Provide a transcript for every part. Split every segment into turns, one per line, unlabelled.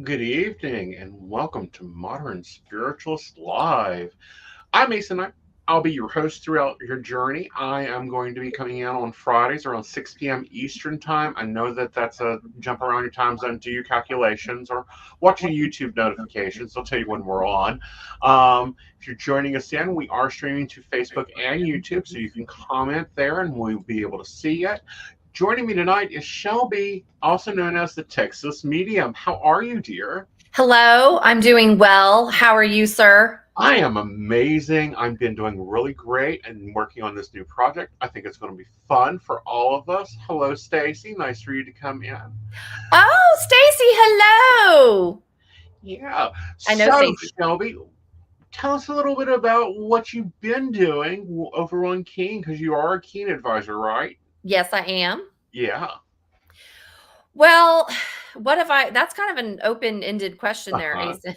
Good evening and welcome to Modern Spiritualists Live. I'm Aeson Knight. I'll be your host throughout your journey. I am going to be coming in on Fridays around 6 p.m. Eastern Time. I know that that's a jump around your time zone. Do your calculations or watch your YouTube notifications. They'll tell you when we're on. If you're joining us in, we are streaming to Facebook and YouTube, so you can comment there and we'll be able to see it. Joining me tonight is Shelby, also known as the Texas Medium. How are you, dear?
Hello, I'm doing well. How are you, sir?
I am amazing. I've been doing really great and working on this new project. I think it's going to be fun for all of us. Hello, Stacy. Nice for you to come in.
Oh, Stacy, hello.
Yeah.
I know
So,
Stacy.
Shelby, tell us a little bit about what you've been doing over on Keen, because you are a Keen advisor, right?
Yes, I am.
Yeah.
Well, what have I? That's kind of an open-ended question there,
Uh-huh.
Asen.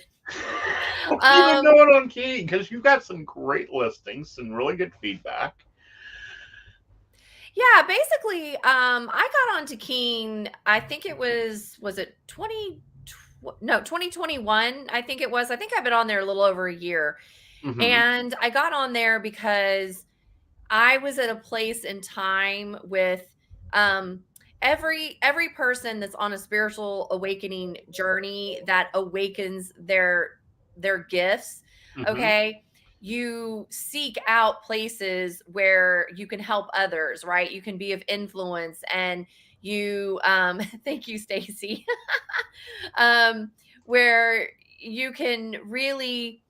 What have you been
Um,
doing on Keen? Because you've got some great listings, some really good feedback.
yeah, basically, I got onto Keen. I think was it 2021. I think it was. I think I've been on there a little over a year,
Mm-hmm.
and I got on there because I was at a place in time with um every person that's on a spiritual awakening journey that awakens their gifts,
Mm-hmm.
okay? You seek out places where you can help others, right? You can be of influence and you thank you, Stacy. um where you can really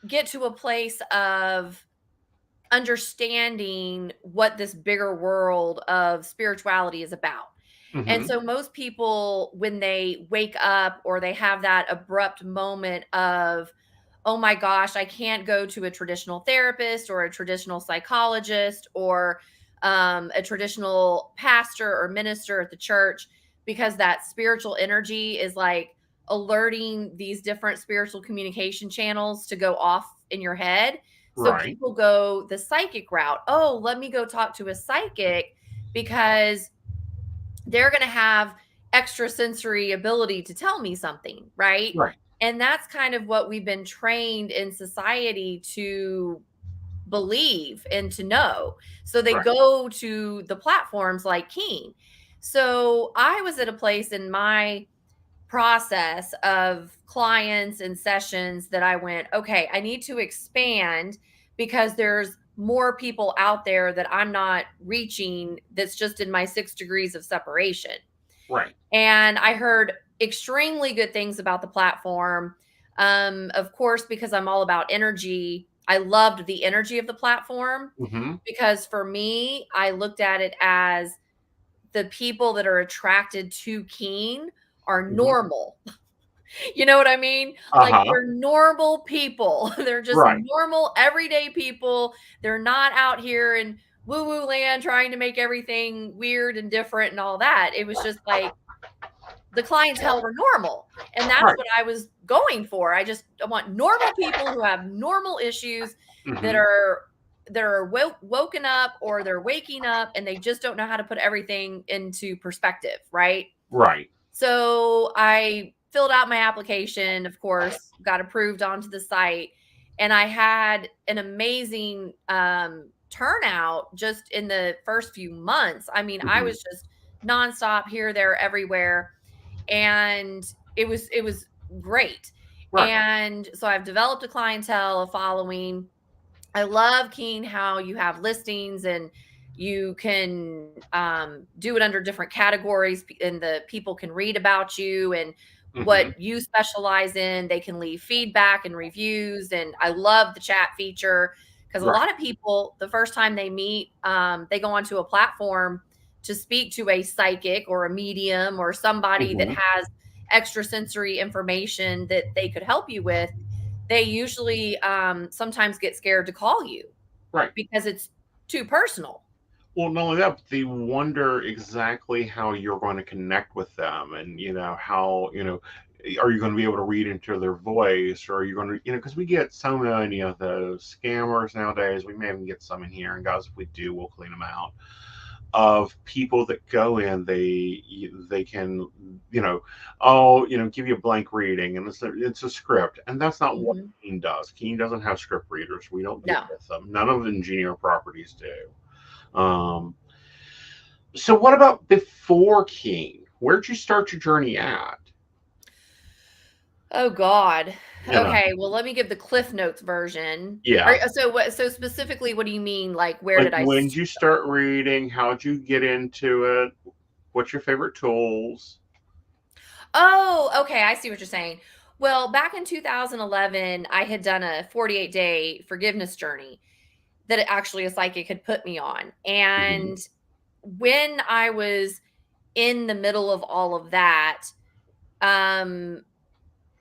get to a place of understanding what this bigger world of spirituality is about. And
Mm-hmm.
so most people when they wake up or they have that abrupt moment of, oh my gosh, I can't go to a traditional therapist or a traditional psychologist or a traditional pastor or minister at the church because that spiritual energy is like alerting these different spiritual communication channels to go off in your head. So
Right.
people go the psychic route. Oh, let me go talk to a psychic because they're going to have extrasensory ability to tell me something, right?
Right.
And that's kind of what we've been trained in society to believe and to know. So they
Right.
go to the platforms like Keen. So I was at a place in my process of clients and sessions that I went, okay, I need to expand because there's more people out there that I'm not reaching that's just in my 6 degrees of separation.
Right.
And I heard extremely good things about the platform. Of course, because I'm all about energy, I loved the energy of the platform
Mm-hmm.
because for me, I looked at it as the people that are attracted to Keen are
Mm-hmm.
normal. You know what I mean? Like
Uh-huh.
they're normal people. They're just
Right.
normal everyday people. They're not out here in woo woo land trying to make everything weird and different and all that. It was just like the clientele were normal. And that's
Right.
what I was going for. I want normal people who have normal issues that
Mm-hmm.
are woken up or they're waking up and they just don't know how to put everything into perspective, right?
Right.
So I filled out my application, of course, got approved onto the site, and I had an amazing turnout just in the first few months. I mean, I
Mm-hmm.
was just nonstop here, there, everywhere, and it was great.
Right.
And so I've developed a clientele, a following. I love Keen how you have listings and you can do it under different categories and the people can read about you and what
Mm-hmm.
you specialize in. They can leave feedback and reviews. And I love the chat feature because a
Right.
lot of people, the first time they meet, they go onto a platform to speak to a psychic or a medium or somebody that
Mm-hmm.
has extrasensory information that they could help you with. They usually sometimes get scared to call you
Right.
because it's too personal.
Well, not only that, but they wonder exactly how you're going to connect with them and, how, are you going to be able to read into their voice or are you going to, because we get so many of those scammers nowadays. We may even get some in here, and guys, if we do, we'll clean them out. of people that go in, they can, give you a blank reading, and it's a script, and that's not what
Mhm.
Keen does. Keen doesn't have script readers. We don't deal
No.
with them. None of the engineer properties do. So what about before Keen? Where'd you start your journey at?
Oh God.
You know,
Okay, well, let me give the Cliff Notes version.
yeah.
So specifically, what do you mean? Like, where
Like,
did I
when did you start reading? How'd you get into it? What's your favorite tools?
Oh, okay, I see what you're saying. Well, back in 2011, I had done a 48-day forgiveness journey that actually a psychic had put me on.
Hmm.
And when I was in the middle of all of that, um,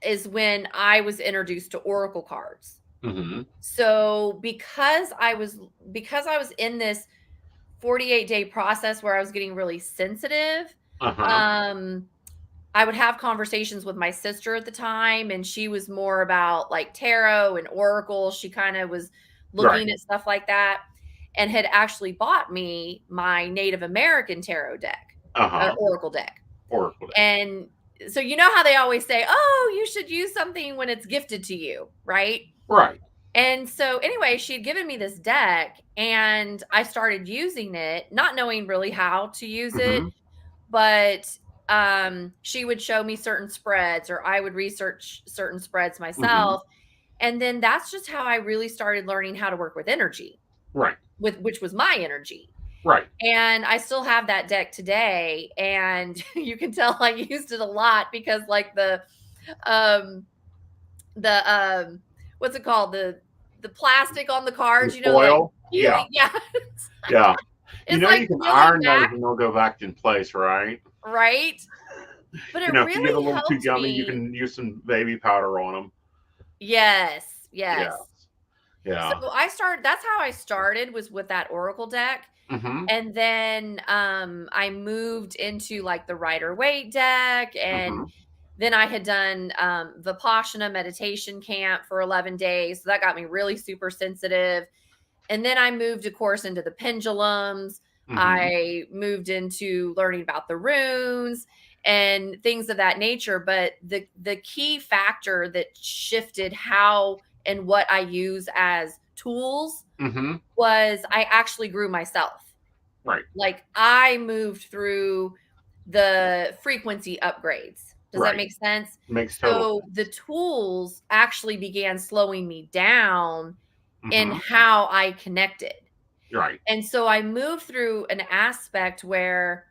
is when I was introduced to oracle cards.
Hmm.
So because I was in this 48-day process where I was getting really sensitive,
Uh-huh.
um, I would have conversations with my sister at the time, and she was more about like tarot and oracle. She kind of was
Right.
looking at stuff like that and had actually bought me my Native American tarot deck,
Uh-huh.
oracle deck.
Oracle deck.
And so you know how they always say, "Oh, you should use something when it's gifted to you," right?
Right.
And so anyway, she had given me this deck and I started using it, not knowing really how to use it,
Hmm.
but she would show me certain spreads or I would research certain spreads
Hmm.
myself. And then that's just how I really started learning how to work with energy,
Right.
with which was my energy.
Right.
And I still have that deck today and you can tell I used it a lot because like um the what's it called, the plastic on the
The
cards, like
foil. Yeah.
peeling. Yeah.
Yeah.
It's
You
like
can
peeling
iron those
back,
and they'll go back in place, right?
right? But it
If you get a
really
little too
helped
gummy, you
me.
can use some baby powder on them.
Yes,
Yeah.
yes. So
Yeah.
that's how I started, was with that oracle deck.
Hmm.
And then I moved into like the Rider Waite deck, and
Hmm.
then I had done Vipassana meditation camp for 11 days. So that got me really super sensitive. And then I moved, of course, into the pendulums.
Hmm.
I moved into learning about the runes and things of that nature. But the key factor that shifted how and what I use as tools
Hmm.
was I actually grew myself.
Right.
Like I moved through the frequency upgrades. Does that
Right.
make sense?
Makes total
So the
sense.
tools actually began slowing me down in
Hmm.
how I connected.
Right.
And so I moved through an aspect where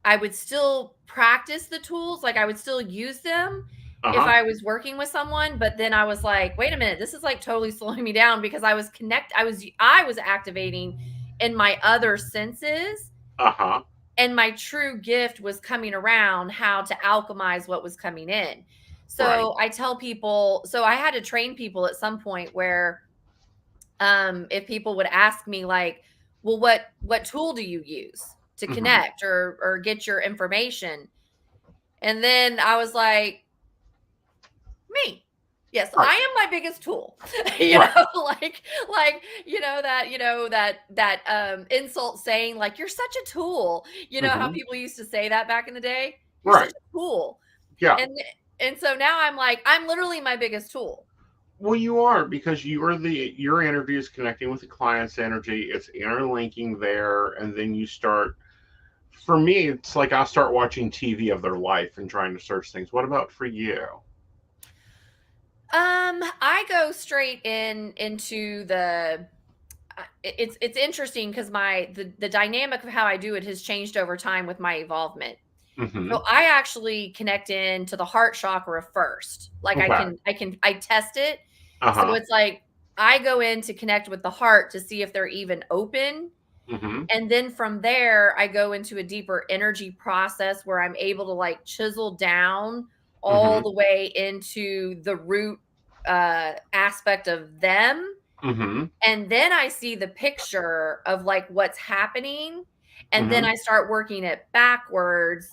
I would still practice the tools, like I would still use them if
Uh-huh.
I was working with someone, but then I was like, "Wait a minute, this is like totally slowing me down," because I was activating in my other senses,
Uh-huh.
and my true gift was coming around how to alchemize what was coming in.
Right.
So I tell people, so I had to train people at some point where if people would ask me like, well, what tool do you use to
Hmm.
connect or get your information? And then I was like, me. Yes,
Right.
I am my biggest tool.
Right.
Like, that insult saying like you're such a tool. You know how
Hmm.
people used to say that back in the day? You're such
Right.
a tool.
Yeah.
And and so now I'm like, I'm literally my biggest tool.
Well, you are, because your energy is connecting with the client's energy. It's interlinking there, and then you start. For me, it's like I start watching TV of their life and trying to search things. What about for you?
I go straight into the it's interesting because the dynamic of how I do it has changed over time with my evolvement.
Hmm.
So I actually connect into the heart chakra first. Like
Okay.
I test it. So
Uh-huh.
it's like I go in to connect with the heart to see if they're even open.
Hmm.
And then from there, I go into a deeper energy process where I'm able to like chisel down all
Hmm.
the way into the root aspect of them,
Hmm.
and then I see the picture of like what's happening. And then
Hmm.
I start working it backwards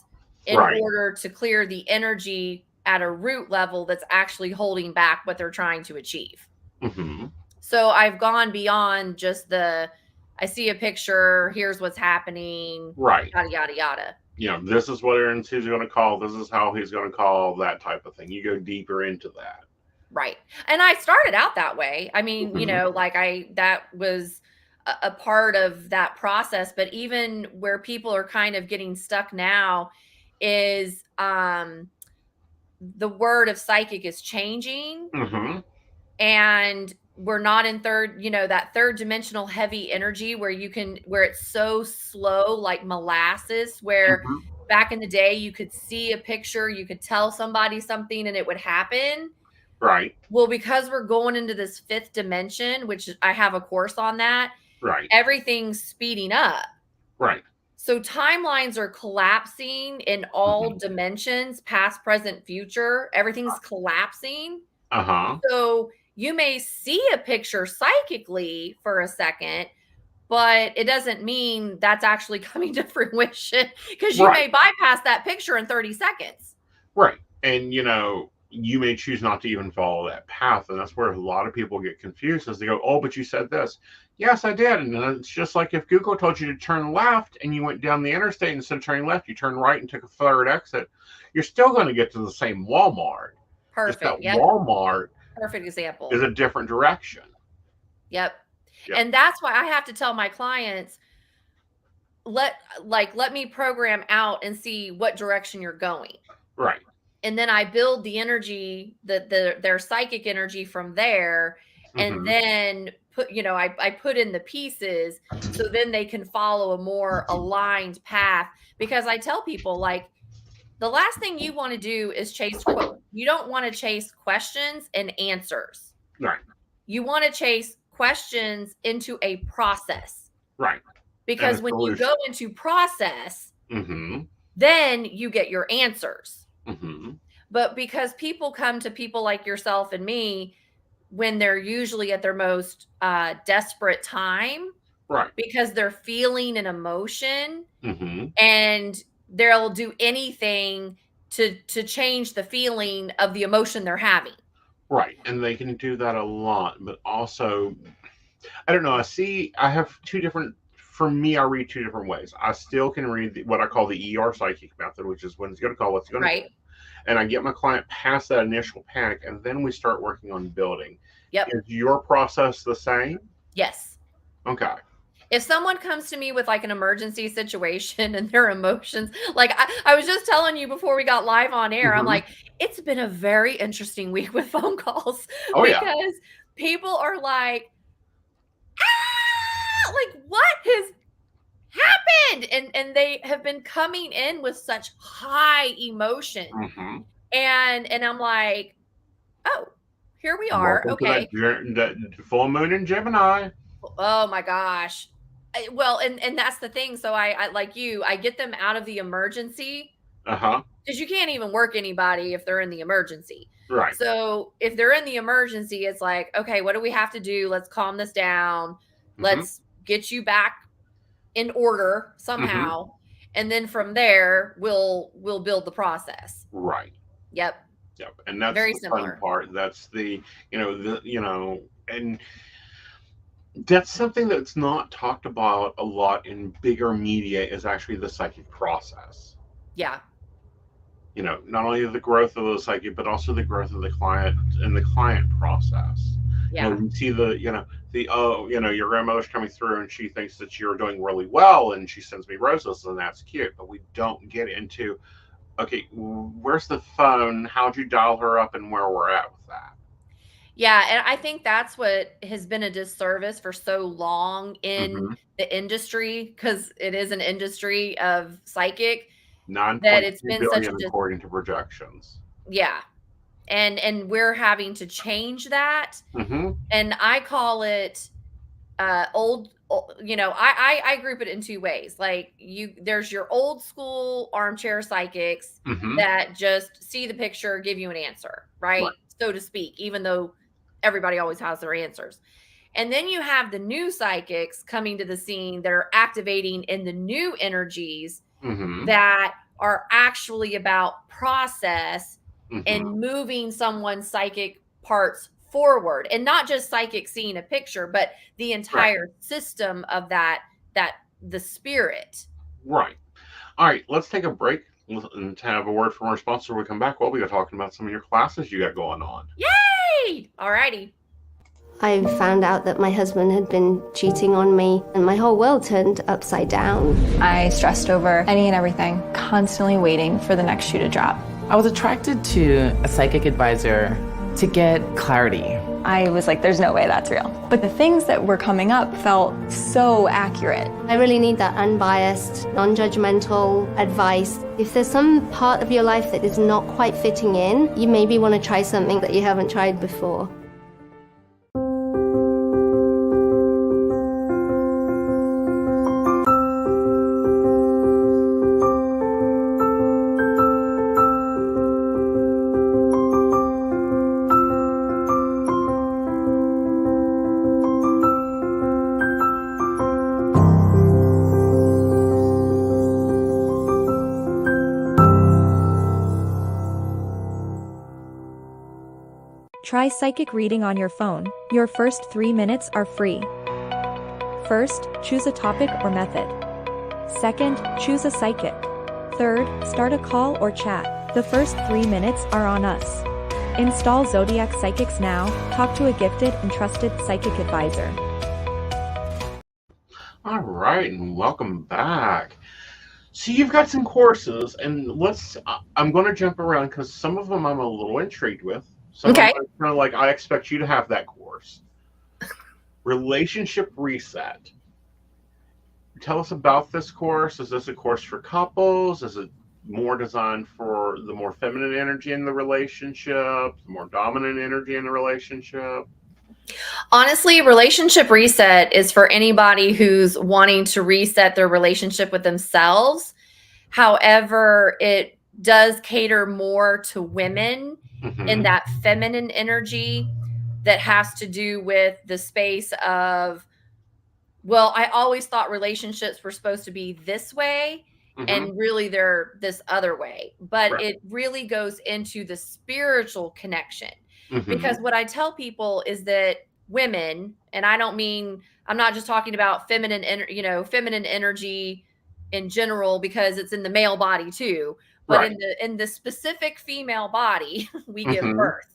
in
Right.
order to clear the energy at a root level that's actually holding back what they're trying to achieve.
Hmm.
So I've gone beyond just the I see a picture, here's what's happening,
Right.
yada, yada, yada.
This is what Aaron's he's going to call. This is how he's going to call, that type of thing. You go deeper into that.
Right. And I started out that way. I mean,
Mhm.
like that was a part of that process. But even where people are kind of getting stuck now is the word of psychic is changing,
Mhm.
and we're not in that third dimensional heavy energy where it's so slow, like molasses, where
Mhm.
back in the day you could see a picture, you could tell somebody something and it would happen.
Right.
Well, because we're going into this fifth dimension, which I have a course on that,
Right.
everything's speeding up.
Right.
So timelines are collapsing in all
Mhm.
dimensions, past, present, future. Everything's collapsing.
Uh-huh.
So you may see a picture psychically for a second, but it doesn't mean that's actually coming to fruition, because you
Right.
may bypass that picture in 30 seconds.
Right. And you may choose not to even follow that path. And that's where a lot of people get confused, as they go, "Oh, but you said this." Yes, I did. And then it's just like if Google told you to turn left and you went down the interstate, instead of turning left, you turned right and took a third exit, you're still going to get to the same Walmart. Just that
Perfect. Yep.
Walmart
Perfect
is
example.
a different direction.
Yep.
Yep.
And that's why I have to tell my clients, let me program out and see what direction you're going.
Right.
And then I build the energy, their psychic energy from there. And
Mm-hmm.
then I put in the pieces so then they can follow a more aligned path. Because I tell people, like, the last thing you want to do is you don't want to chase questions and answers.
Right.
You want to chase questions into a process.
Right. And a
Because when you
solution.
go into process,
Mm-hmm.
then you get your answers.
Mm-hmm.
But because people come to people like yourself and me when they're usually at their most desperate time,
Right.
because they're feeling an emotion,
Mm-hmm.
and they'll do anything to change the feeling of the emotion they're having.
Right. And they can do that a lot, but also, I don't know. I have two different, for me, I read two different ways. I still can read what I call the ER psychic method, which is when it's going to call, what's going to
Right.
do. And I get my client past that initial panic, and then we start working on building.
Yep.
Is your process the same?
Yes.
Okay.
If someone comes to me with like an emergency situation and their emotions, like I was just telling you before we got live on air, I'm
Mm-hmm.
like, it's been a very interesting week with phone calls
Oh, yeah.
because people are like, ah, like, what has happened? And they have been coming in with such high emotion.
Mm-hmm.
And I'm like, oh, here we are.
Welcome to
Okay.
that full moon in Gemini.
Oh my gosh. Well, and that's the thing. So I like you, I get them out of the emergency,
Uh-huh.
because you can't even work anybody if they're in the emergency.
Right.
So if they're in the emergency, it's like, okay, what do we have to do? Let's calm this down.
Mm-hmm.
Let's get you back in order
Mm-hmm.
somehow. And then from there, we'll build the process.
Right.
Yep.
Yep. And that's
Very
the fun
similar.
part. That's and that's something that's not talked about a lot in bigger media, is actually the psychic process.
Yeah.
Not only the growth of the psychic, but also the growth of the client and the client process.
Yeah.
We see your grandmother's coming through and she thinks that you're doing really well and she sends me roses, and that's cute. But we don't get into, okay, where's the phone? How'd you dial her up, and where we're at with that?
Yeah, and I think that's what has been a disservice for so long in
Mm-hmm.
the industry, because it is an industry of psychic, that it's
9.2
been such
billion
a
according to projections.
yeah. And we're having to change that.
Mm-hmm.
And I call it I group it in two ways. Like, there's your old school armchair psychics
Mm-hmm.
that just see the picture, give you an answer, right?
Right.
So to speak, even though everybody always has their answers. And then you have the new psychics coming to the scene that are activating in the new energies
Mm-hmm.
that are actually about process
Mm-hmm.
and moving someone's psychic parts forward, and not just psychic seeing a picture, but the
Right.
entire system of that the spirit.
Right. All right. Let's take a break and have a word from our sponsor. When we come back, we'll be talking about some of your classes you got going on.
Yay! Alrighty.
I found out that my husband had been cheating on me, and my whole world turned upside down.
I stressed over any and everything, constantly waiting for the next shoe to drop.
I was attracted to a psychic advisor to get clarity.
I was like, there's no way that's real. But the things that were coming up felt so accurate.
I really need that unbiased, non-judgmental advice. If there's some part of your life that is not quite fitting in, you maybe want to try something that you haven't tried before.
Try psychic reading on your phone. Your first 3 minutes are free. First, choose a topic or method. Second, choose a psychic. Third, start a call or chat. The first 3 minutes are on us. Install Zodiac Psychics now. Talk to a gifted and trusted psychic advisor.
All right, and welcome back. So you've got some courses, and I'm going to jump around because some of them I'm a little intrigued with. Some
Okay.
of them are kind of like, I expect you to have that course. Relationship Reset. Tell us about this course. Is this a course for couples? Is it more designed for the more feminine energy in the relationship, the more dominant energy in the relationship?
Honestly, Relationship Reset is for anybody who's wanting to reset their relationship with themselves. However, it does cater more to women in that feminine energy that has to do with the space of, well, I always thought relationships were supposed to be this way, and really they're this other way. But
Right.
it really goes into the spiritual connection. Because what I tell people is that women, and I'm not just talking about feminine energy in general, because it's in the male body too, but
Right.
in the specific female body, we give
Mhm.
birth.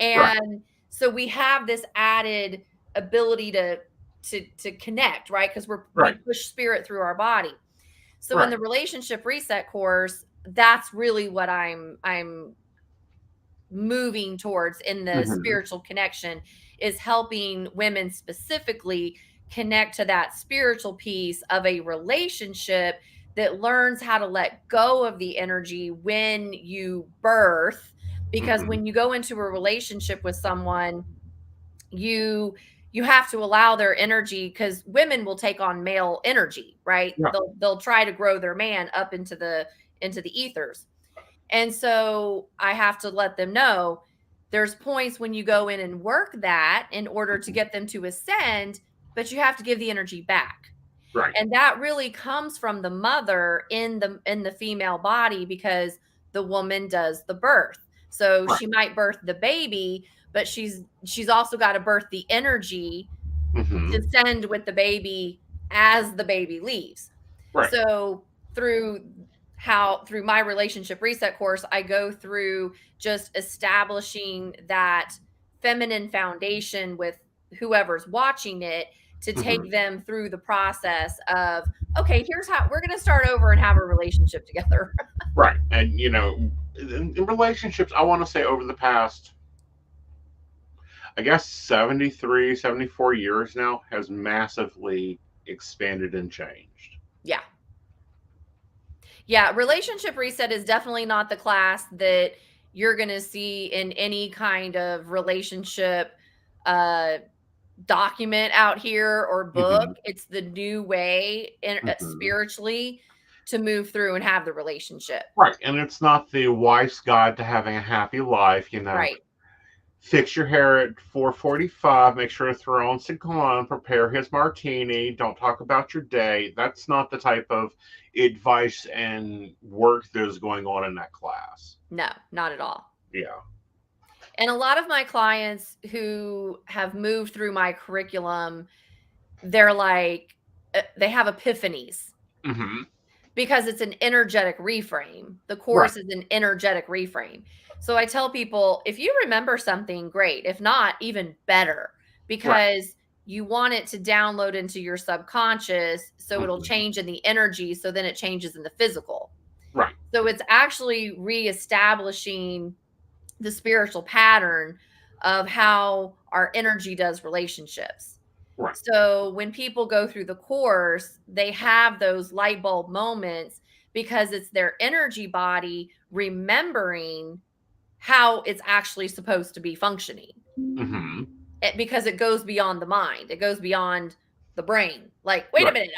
Right.
And so we have this added ability to connect, right? Because we
Right.
push spirit through our body. So in
Right.
the Relationship Reset course, that's really what I'm moving towards in the spiritual connection, is helping women specifically connect to that spiritual piece of a relationship that learns how to let go of the energy when you birth. Because when you go into a relationship with someone, you have to allow their energy, because women will take on male energy, right?
Yeah.
They'll try to grow their man up into the ethers. And so I have to let them know there's points when you go in and work that in order to get them to ascend, but you have to give the energy back.
Right.
And that really comes from the mother in the female body, because the woman does the birth. So
Right.
she might birth the baby, but she's also got to birth the energy to send with the baby as the baby leaves.
Right.
So through my Relationship Reset course, I go through just establishing that feminine foundation with whoever's watching it, to take them through the process of, okay, here's how we're going to start over and have a relationship together.
Right. And, in relationships, I want to say over the past, I guess, 73, 74 years now, has massively expanded and changed.
Yeah. Yeah. Relationship Reset is definitely not the class that you're going to see in any kind of relationship document out here or book. It's the new way spiritually to move through and have the relationship.
Right. And it's not the wife's guide to having a happy life,
Right.
Fix your hair at 4:45, make sure to throw on some cologne, prepare his martini, don't talk about your day. That's not the type of advice and work that is going on in that class.
No, not at all.
Yeah.
And a lot of my clients who have moved through my curriculum, they're like, they have epiphanies
Mm-hmm.
because it's an energetic reframe. The
Right.
course is an energetic reframe. So I tell people, if you remember something, great. If not, even better, because you want it to download into your subconscious so it'll
Mm-hmm.
change in the energy. So then it changes in the physical.
Right.
So it's actually reestablishing the spiritual pattern of how our energy does relationships.
Right.
So when people go through the course, they have those light bulb moments because it's their energy body remembering how it's actually supposed to be functioning.
Mm-hmm.
Because it goes beyond the mind. It goes beyond the brain. Like, wait a
Right.
minute,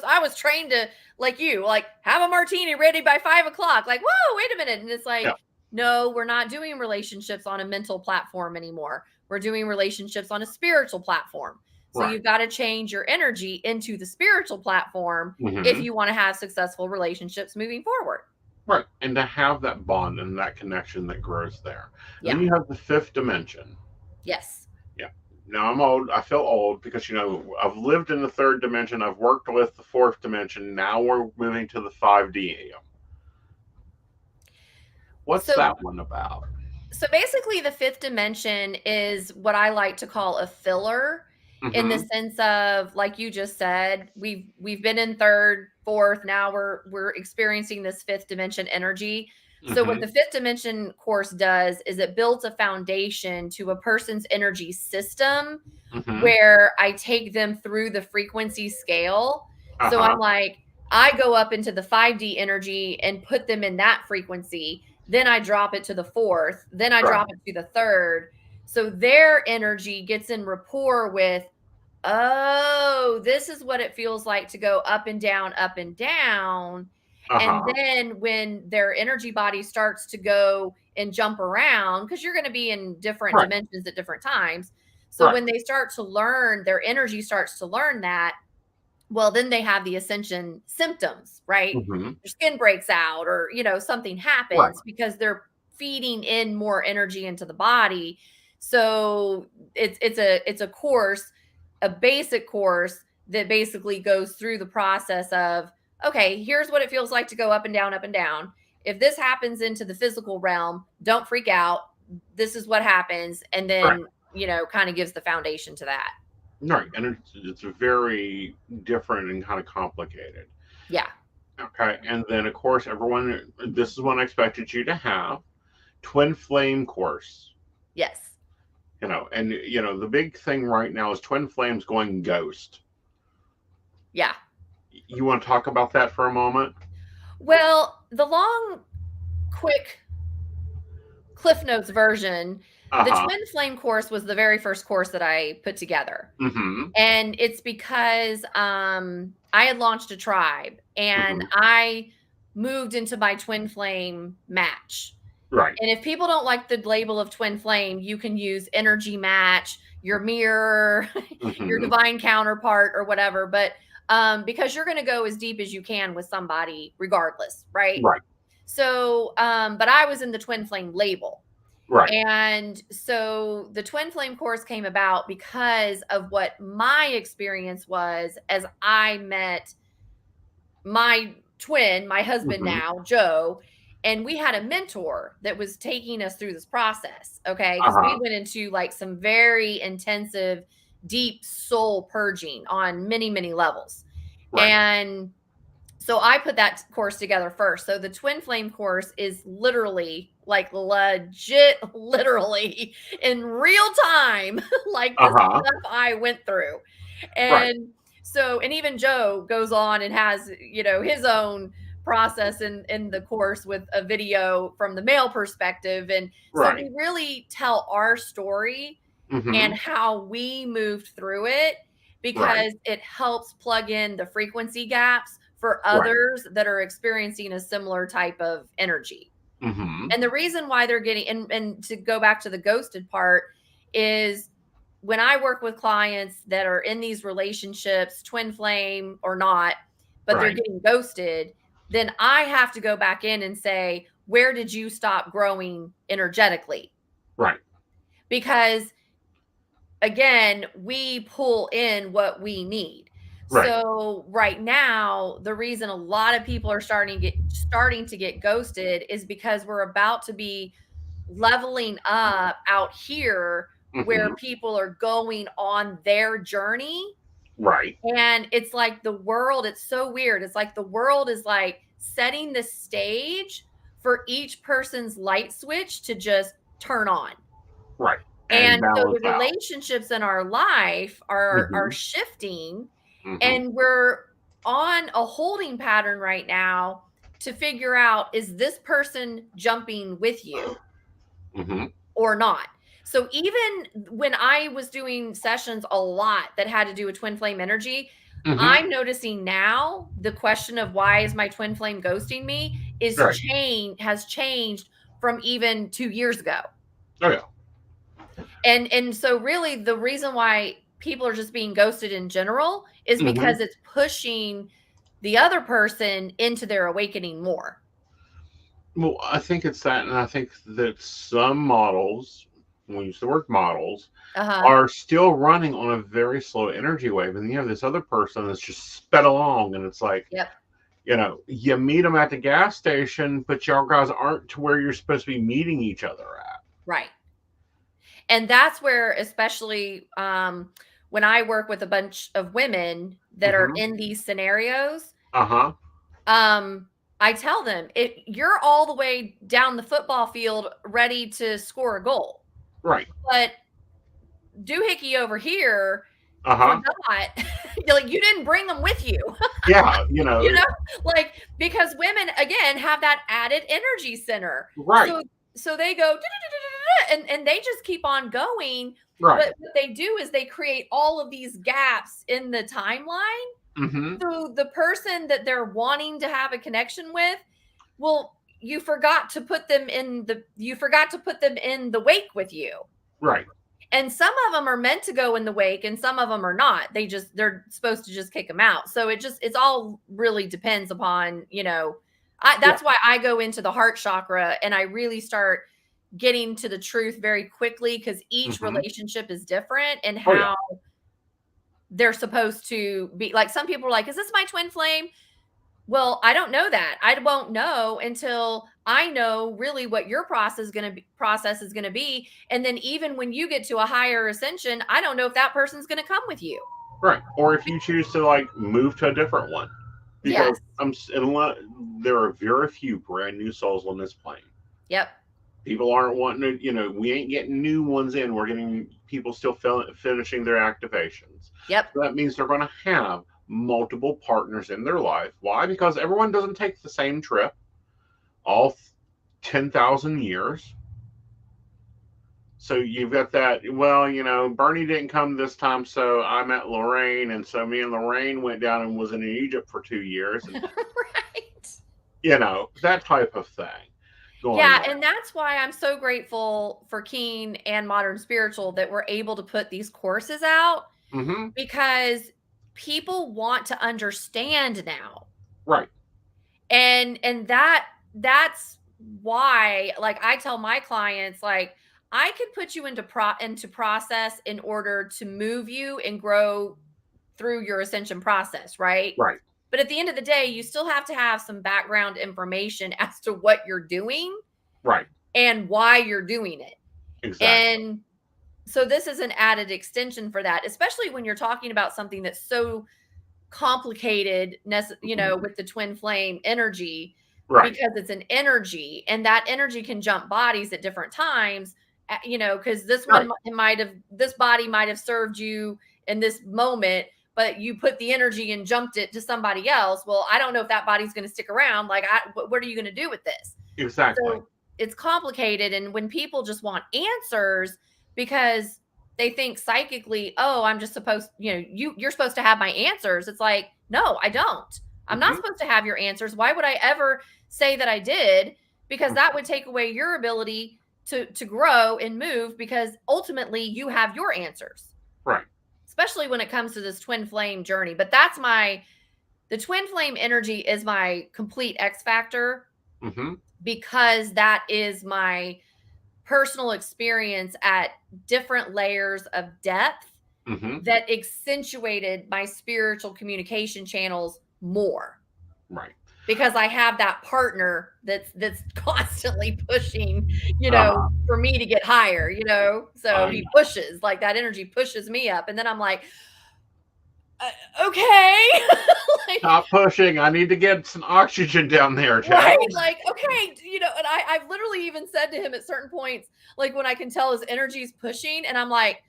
I was trained to, like you, like, have a martini ready by 5 o'clock. Like, whoa, wait a minute. And it's like,
Yeah.
no, we're not doing relationships on a mental platform anymore. We're doing relationships on a spiritual platform. So
Right.
you've got to change your energy into the spiritual platform
Mm-hmm.
if you want to have successful relationships moving forward.
Right. And to have that bond and that connection that grows there.
Yeah.
And then you have the fifth dimension.
Yes.
Yeah. Now I'm old. I feel old because, I've lived in the third dimension. I've worked with the fourth dimension. Now we're moving to the 5D. What's
So
that one about?
So basically the fifth dimension is what I like to call a filler, in the
Mm-hmm.
sense of, like you just said, we've been in third, fourth, now we're experiencing this fifth dimension energy. So what
Mm-hmm.
the fifth dimension course does is it builds a foundation to a person's energy system
Mm-hmm.
where I take them through the frequency scale. So
Uh-huh.
I'm like, I go up into the 5D energy and put them in that frequency. Then I drop it to the fourth. Then I
Right.
drop it to the third. So their energy gets in rapport with, oh, this is what it feels like to go up and down, up and down. And
Uh-huh.
then when their energy body starts to go and jump around, because you're going to be in different
Right.
dimensions at different times. So
Right.
when they start to learn, their energy starts to learn that, well, then they have the ascension symptoms, right?
Mm-hmm.
Their skin breaks out, or, something
Right.
happens because they're feeding in more energy into the body. So it's a course, a basic course that basically goes through the process of, okay, here's what it feels like to go up and down, up and down. If this happens into the physical realm, don't freak out. This is what happens. And
Right.
then, kind of gives the foundation to that.
Right. And it's very different and kind of complicated.
Yeah.
Okay. And then, of course, this is one I expected you to have. Twin Flame course.
Yes.
And the big thing right now is Twin Flames going ghost.
Yeah.
You want to talk about that for a moment?
Well, the long, quick Cliff Notes version, the
Uh-huh.
Twin Flame course was the very first course that I put together.
Mm-hmm.
And it's because I had launched a tribe and
Mhm.
I moved into my Twin Flame match.
Right.
And if people don't like the label of Twin Flame, you can use energy match, your mirror, your
Mm-hmm.
divine counterpart, or whatever. But because you're going to go as deep as you can with somebody regardless, right?
Right.
So, but I was in the Twin Flame label.
Right.
And so the Twin Flame course came about because of what my experience was as I met my twin, my husband
Mhm.
now, Joe, and we had a mentor that was taking us through this process. Okay. Because we
Uh-huh.
went into like some very intensive, deep soul purging on many, many levels.
Right.
And so I put that course together first. So the Twin Flame course is literally, like, legit, literally in real time, like the
Uh-huh.
stuff I went through.
Right.
And so, and even Joe goes on and has, his own process in the course with a video from the male perspective. And so
Right.
we really tell our story
Mm-hmm.
and how we moved through it, because it helps plug in the frequency gaps for others that are experiencing a similar type of energy.
Mm-hmm.
And the reason why they're getting, and to go back to the ghosted part, is when I work with clients that are in these relationships, twin flame or not, but they're
Right.
getting ghosted, then I have to go back in and say, where did you stop growing energetically?
Right.
because again, we pull in what we need.
Right.
So right now, the reason a lot of people are starting to get ghosted is because we're about to be leveling up out here where people are going on their journey.
Right.
And it's like the world, it's so weird. It's like the world is like setting the stage for each person's light switch to just turn on.
Right.
And so the
balance out.
relationships in our life are shifting, and we're on a holding pattern right now to figure out, is this person jumping with you or not? So even when I was doing sessions a lot that had to do with twin flame energy, I'm noticing now the question of why is my twin flame ghosting me has changed from even 2 years ago.
Oh yeah.
And so really the reason why people are just being ghosted in general is because it's pushing the other person into their awakening more.
Well, I think it's that, and I think that some models, when we use the word models, are still running on a very slow energy wave, and you have this other person that's just sped along, and it's like, you know, you meet them at the gas station, but y'all guys aren't to where you're supposed to be meeting each other at.
Right. And that's where, especially when I work with a bunch of women that are in these scenarios, I tell them, you're all the way down the football field ready to score a goal.
Right.
But doohickey over here forgot. Like, you didn't bring them with you.
Yeah, you know.
Like, because women, again, have that added energy center.
Right.
So they go, and they just keep on going.
Right.
But what they do is they create all of these gaps in the timeline. So the person that they're wanting to have a connection with, well, you forgot to put them in the wake with you.
Right.
And some of them are meant to go in the wake and some of them are not. They're supposed to just kick them out. So it's all really depends upon, that's why I go into the heart chakra and I really start getting to the truth very quickly, because each relationship is different and how they're supposed to be. Like, some people are like, is this my twin flame? Well, I don't know that. I won't know until I know really what your process is going to be. And then even when you get to a higher ascension, I don't know if that person's going to come with you.
Right. Or if you choose to like move to a different one. Because there are very few brand new souls on this plane.
Yep.
People aren't wanting to, we ain't getting new ones in. We're getting people still finishing their activations.
Yep.
So that means they're going to have multiple partners in their life. Why? Because everyone doesn't take the same trip all 10,000 years. So you've got that, Bernie didn't come this time, so I met Lorraine, and so me and Lorraine went down and was in Egypt for 2 years. And,
right.
That type of thing.
And that's why I'm so grateful for Keen and Modern Spiritual that we're able to put these courses out, because people want to understand now.
Right.
And that's why, like, I tell my clients, like, I could put you into process in order to move you and grow through your ascension process, right?
Right.
But at the end of the day, you still have to have some background information as to what you're doing.
Right.
And why you're doing it.
Exactly.
And so this is an added extension for that, especially when you're talking about something that's so complicated, with the twin flame energy,
right?
Because it's an energy, and that energy can jump bodies at different times, because this body might have served you in this moment, but you put the energy and jumped it to somebody else. Well, I don't know if that body's going to stick around. Like, what are you going to do with this?
Exactly.
So it's complicated. And when people just want answers because they think psychically, oh, I'm just supposed, you're supposed to have my answers. It's like, no, I don't. I'm not supposed to have your answers. Why would I ever say that I did? Because that would take away your ability to grow and move, because ultimately you have your answers.
Right.
Especially when it comes to this twin flame journey. But the twin flame energy is my complete X factor, because that is my personal experience at different layers of depth that accentuated my spiritual communication channels more.
Right.
Because I have that partner that's constantly pushing, for me to get higher, so he pushes, like that energy pushes me up. And then I'm like, okay.
Like, stop pushing. I need to get some oxygen down there, Joe.
Right? Like, okay, and I've literally even said to him at certain points, like when I can tell his energy's pushing, and I'm like,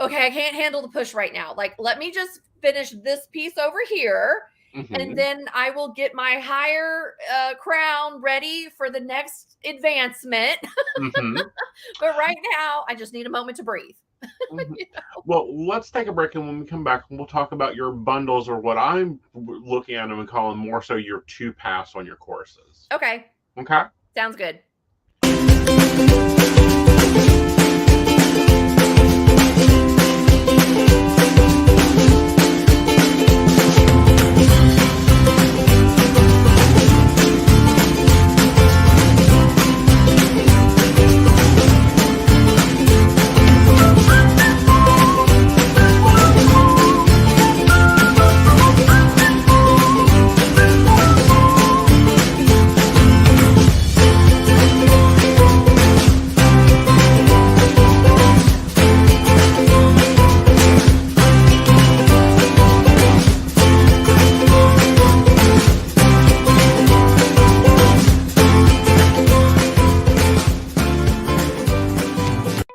okay, I can't handle the push right now. Like, let me just finish this piece over here. And then I will get my higher crown ready for the next advancement. But right now, I just need a moment to breathe.
Well, let's take a break, and when we come back, we'll talk about your bundles, or what I'm looking at them and calling more so your 2 pass on your courses.
Okay.
Okay.
Sounds good.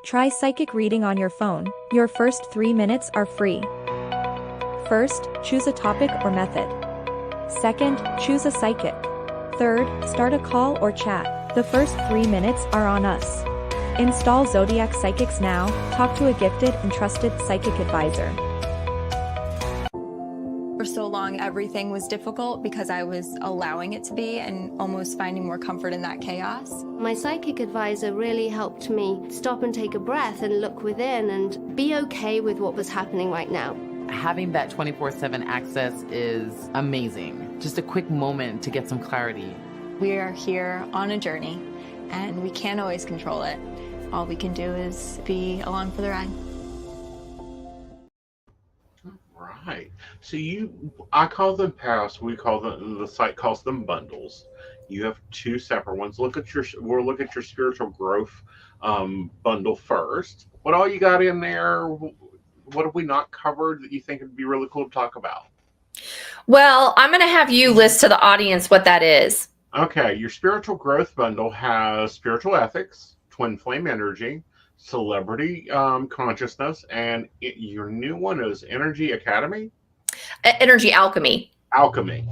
Try psychic reading on your phone. Your first 3 minutes are free. First, choose a topic or method. Second, choose a psychic. Third, start a call or chat. The first 3 minutes are on us. Install Zodiac Psychics now. Talk to a gifted and trusted psychic advisor.
For so long, everything was difficult because I was allowing it to be and almost finding more comfort in that chaos.
My psychic advisor really helped me stop and take a breath and look within and be okay with what was happening right now.
Having that 24/7 access is amazing. Just a quick moment to get some clarity.
We are here on a journey, and we can't always control it. All we can do is be along for the ride.
Right. So I call them pass. We call them, the site calls them bundles. You have 2 separate ones. We'll look at your spiritual growth bundle first. What all you got in there? What have we not covered that you think would be really cool to talk about?
Well, I'm going to have you list to the audience what that is.
Okay. Your spiritual growth bundle has spiritual ethics, twin flame energy, celebrity consciousness, and your new one is Energy Academy?
Energy Alchemy.
Alchemy.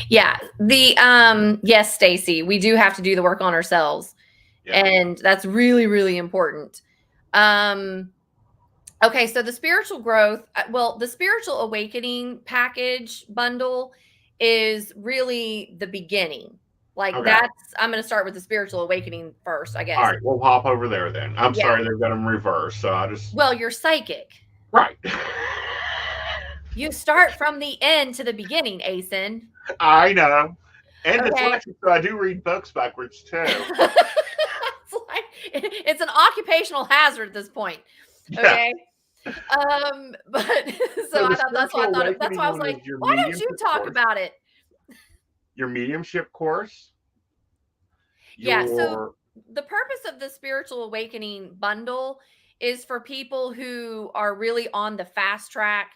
Yeah. Yes, Stacy, we do have to do the work on ourselves. Yeah. And that's really, really important. Okay, so the spiritual growth, the spiritual awakening package bundle is really the beginning. Like I'm going to start with the spiritual awakening first, I guess.
All right, we'll hop over there then. I'm sorry, they've got them reversed. So I just.
Well, you're psychic.
Right.
You start from the end to the beginning, Aeson.
I know. And dyslexic, so I do read books backwards too.
It's an occupational hazard at this point. Okay. Yeah. But so I thought that's why I was like, why don't you talk about it?
Your mediumship course.
So the purpose of the spiritual awakening bundle is for people who are really on the fast track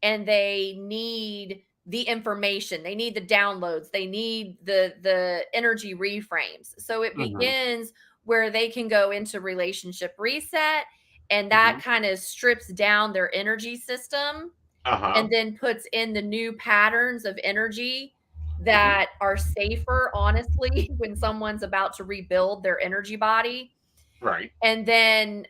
and they need the information, they need the downloads, they need the energy reframes. So it begins where they can go into relationship reset, and that kind of strips down their energy system and then puts in the new patterns of energy that are safer, honestly, when someone's about to rebuild their energy body.
Right.
And then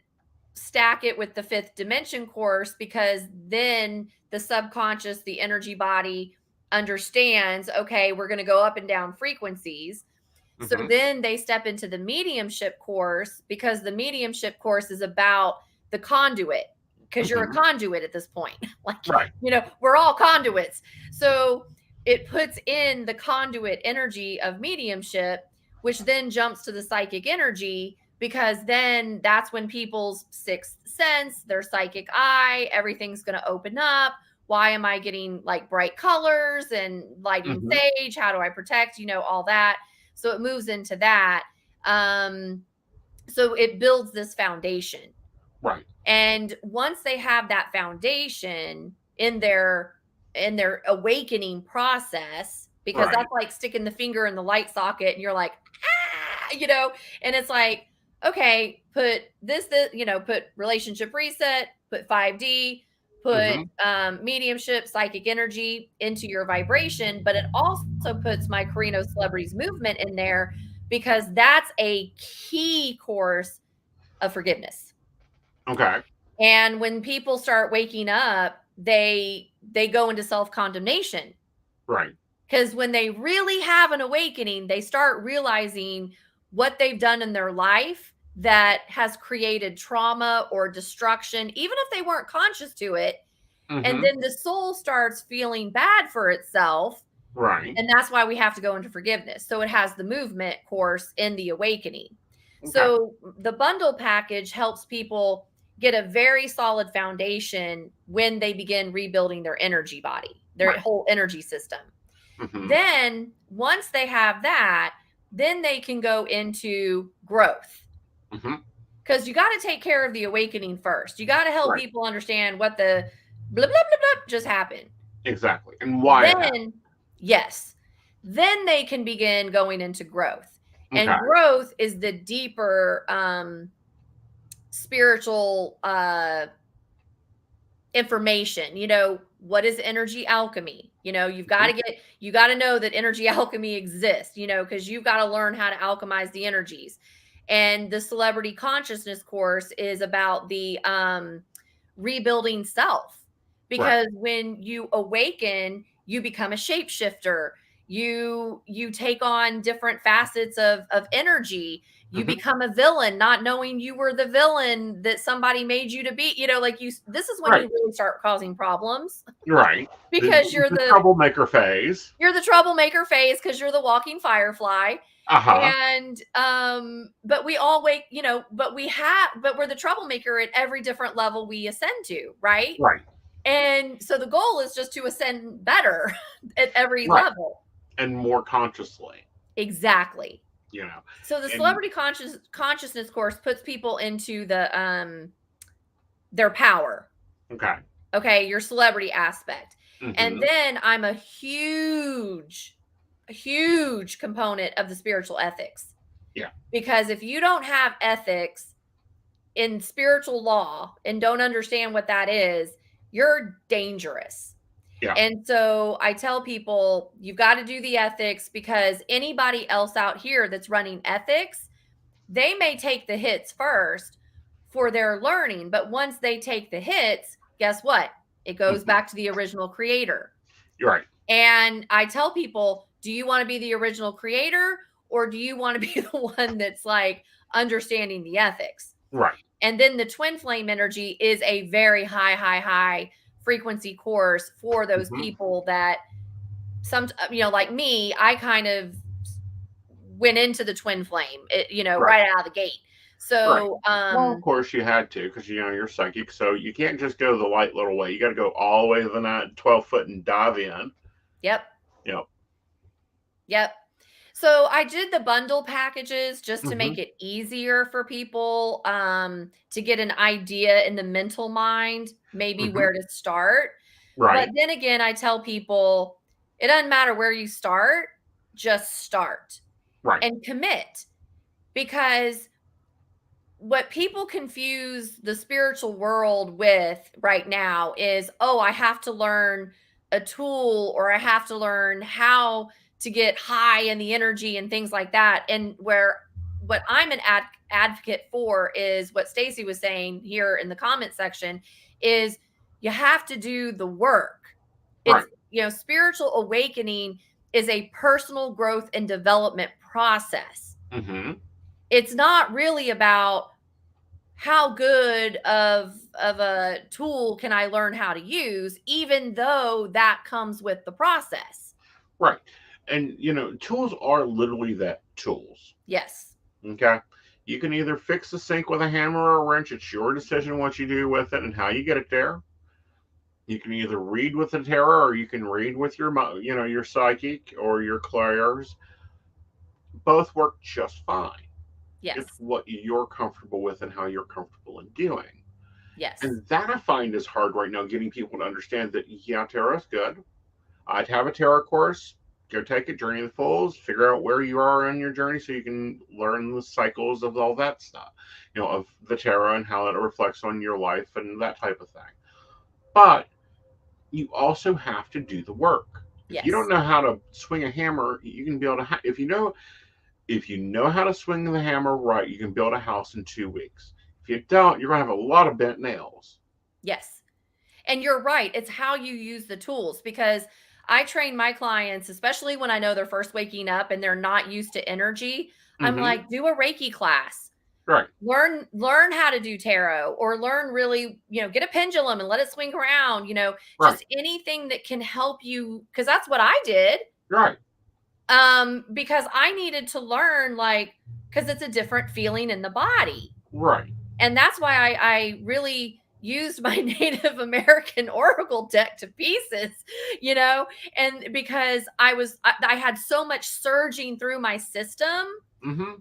stack it with the 5th dimension course, because then the subconscious, the energy body understands, okay, we're going to go up and down frequencies. So then they step into the mediumship course, because the mediumship course is about the conduit, because you're a conduit at this point. We're all conduits. So it puts in the conduit energy of mediumship, which then jumps to the psychic energy, because then that's when people's sixth sense, their psychic eye, everything's going to open up. Why am I getting like bright colors and lighting
Mhm.
sage? How do I protect? All that. So it moves into that. So it builds this foundation.
Right.
And once they have that foundation in their awakening process, because
Right.
that's like sticking the finger in the light socket and you're like, and it's like, okay, put put relationship reset, put 5D, put
Mhm.
mediumship, psychic energy into your vibration, but it also puts my Carino Celebrities movement in there because that's a key course of forgiveness.
Okay.
And when people start waking up, they go into self-condemnation.
Right.
Because when they really have an awakening, they start realizing what they've done in their life that has created trauma or destruction, even if they weren't conscious to it. And
Mhm.
then the soul starts feeling bad for itself.
Right.
And that's why we have to go into forgiveness. So it has the movement course in the awakening.
Okay.
So the bundle package helps people get a very solid foundation when they begin rebuilding their energy body, their
Right.
whole energy system.
Mhm.
Then once they have that, then they can go into growth.
Mhm.
Because you got to take care of the awakening first. You got to help
Right.
people understand what the blah, blah, blah, blah just happened.
Exactly. And why it happened.
Then, yes, then they can begin going into growth.
Okay.
And growth is the deeper spiritual information. What is energy alchemy? You've got to you got to know that energy alchemy exists, because you've got to learn how to alchemize the energies. And the celebrity consciousness course is about the rebuilding self, because when you awaken, you become a shapeshifter. You take on different facets of energy. You
Mhm.
become a villain, not knowing you were the villain that somebody made you to be. This is when
Right.
you really start causing problems
Right.
because you're
The
the
troublemaker phase.
troublemaker phase because you're the walking firefly.
Uh-huh.
And but we all but we're the troublemaker at every different level we ascend to, right?
Right.
And so the goal is just to ascend better at every
Right.
level.
And more consciously.
Exactly. So the
And
celebrity consciousness course puts people into their power.
okay.
Your celebrity aspect. And
Mhm.
then I'm a huge component of the spiritual ethics.
Yeah.
Because if you don't have ethics in spiritual law and don't understand what that is, you're dangerous.
Yeah.
And so I tell people, you've got to do the ethics, because anybody else out here that's running ethics, they may take the hits first for their learning. But once they take the hits, guess what? It goes
Mhm.
back to the original creator.
You're right.
And I tell people, do you want to be the original creator, or do you want to be the one that's like understanding the ethics?
Right.
And then the twin flame energy is a very high frequency course for those
Mhm.
people that like me, I kind of went into the twin flame,
Right.
right out of the gate.
Right.
So,
Well, of course you had to, because you're psychic, so you can't just go the light little way. You got to go all the way to the 12 foot and dive in.
Yep.
Yep.
Yep. So I did the bundle packages just to
Mhm.
make it easier for people to get an idea in the mental mind, maybe
Mhm.
where to start. But
Right.
then again, I tell people it doesn't matter where you start, just start
Right.
and commit. Because what people confuse the spiritual world with right now is, oh, I have to learn a tool, or I have to learn how to get high in the energy and things like that. And what I'm an advocate for is what Stacy was saying here in the comment section is you have to do the work.
Right.
It's, spiritual awakening is a personal growth and development process.
Mhm.
It's not really about how good of a tool can I learn how to use, even though that comes with the process.
Right. And tools are literally that, tools.
Yes.
Okay. You can either fix the sink with a hammer or a wrench. It's your decision what you do with it and how you get it there. You can either read with the tarot, or you can read with your psychic or your clairs. Both work just fine. It's
Yes.
what you're comfortable with and how you're comfortable in doing.
Yes.
And that I find is hard right now, getting people to understand that, yeah, tarot is good. I'd have a tarot course. Go take it, Journey of the Fools, figure out where you are on your journey so you can learn the cycles of all that stuff, of the tarot and how it reflects on your life and that type of thing. But you also have to do the work. If you don't know how to swing a hammer, you can build if you know how to swing the hammer right, you can build a house in 2 weeks. If you don't, you're going to have a lot of bent nails.
Yes. And you're right. It's how you use the tools, because I train my clients, especially when I know they're first waking up and they're not used to energy. I'm like, do a Reiki class.
Right.
Learn how to do tarot, or learn really, get a pendulum and let it swing around,
Right.
just anything that can help you. Cause that's what I did.
Right.
Because I needed to learn, cause it's a different feeling in the body.
Right.
And that's why I really used my Native American Oracle deck to pieces, and because I had so much surging through my system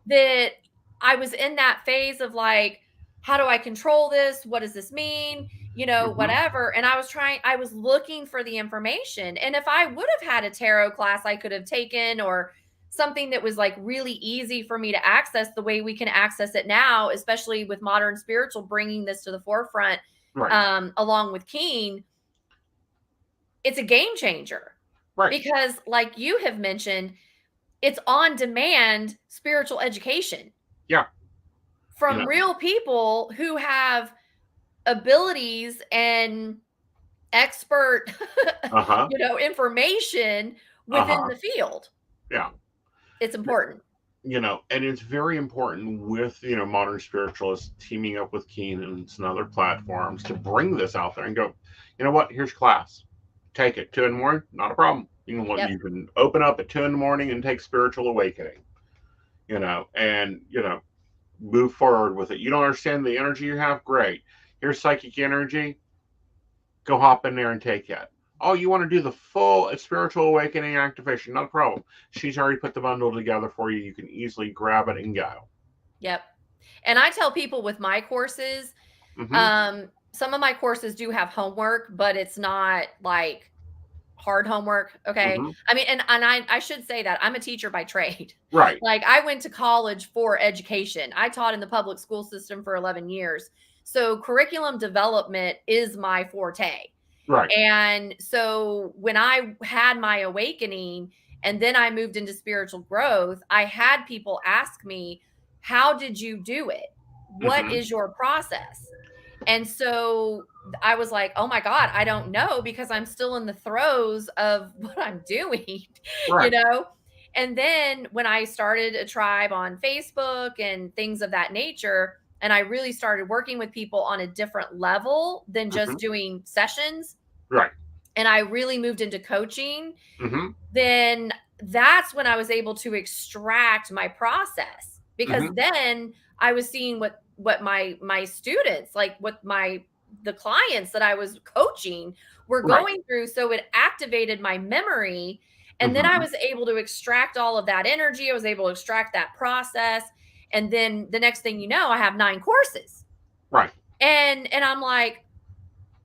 that I was in that phase of how do I control this? What does this mean? Whatever. And I was looking for the information. And if I would have had a tarot class I could have taken, or something that was really easy for me to access the way we can access it now, especially with Modern Spiritual bringing this to the forefront, along with Keen, it's a game changer. Right. Because like you have mentioned, it's on demand spiritual education.
Yeah.
From real people who have abilities and expert, information within the field.
Yeah.
It's important.
And it's very important with, Modern Spiritualists teaming up with Keen and some other platforms to bring this out there and go, you know what, here's class. Take it. 2 in the morning, not a problem. You can open up at 2 in the morning and take Spiritual Awakening, and, move forward with it. You don't understand the energy you have? Great. Here's psychic energy. Go hop in there and take it. Oh, you want to do the full Spiritual Awakening activation? Not a problem. She's already put the bundle together for you. You can easily grab it and go.
Yep. And I tell people with my courses, some of my courses do have homework, but it's not hard homework. Okay. I mean, and I should say that I'm a teacher by trade.
Right.
I went to college for education. I taught in the public school system for 11 years. So curriculum development is my forte.
Right.
And so when I had my awakening and then I moved into spiritual growth, I had people ask me, how did you do it? What is your process? And so I was like, oh my God, I don't know, because I'm still in the throes of what I'm doing,
right.
And then when I started a tribe on Facebook and things of that nature, and I really started working with people on a different level than just doing sessions.
Right.
And I really moved into coaching. Then that's when I was able to extract my process, because then I was seeing what my students, the clients that I was coaching were going through. So it activated my memory. And then I was able to extract all of that energy. I was able to extract that process. And then the next thing you know, I have 9 courses.
Right.
And I'm like,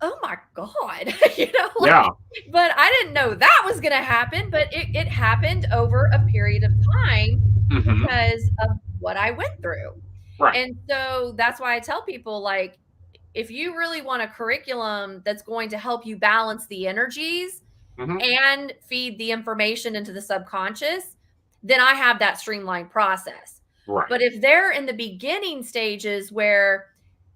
oh my God,
yeah.
But I didn't know that was going to happen, but it happened over a period of time because of what I went through.
Right.
And so that's why I tell people, if you really want a curriculum that's going to help you balance the energies and feed the information into the subconscious, then I have that streamlined process.
Right.
But if they're in the beginning stages where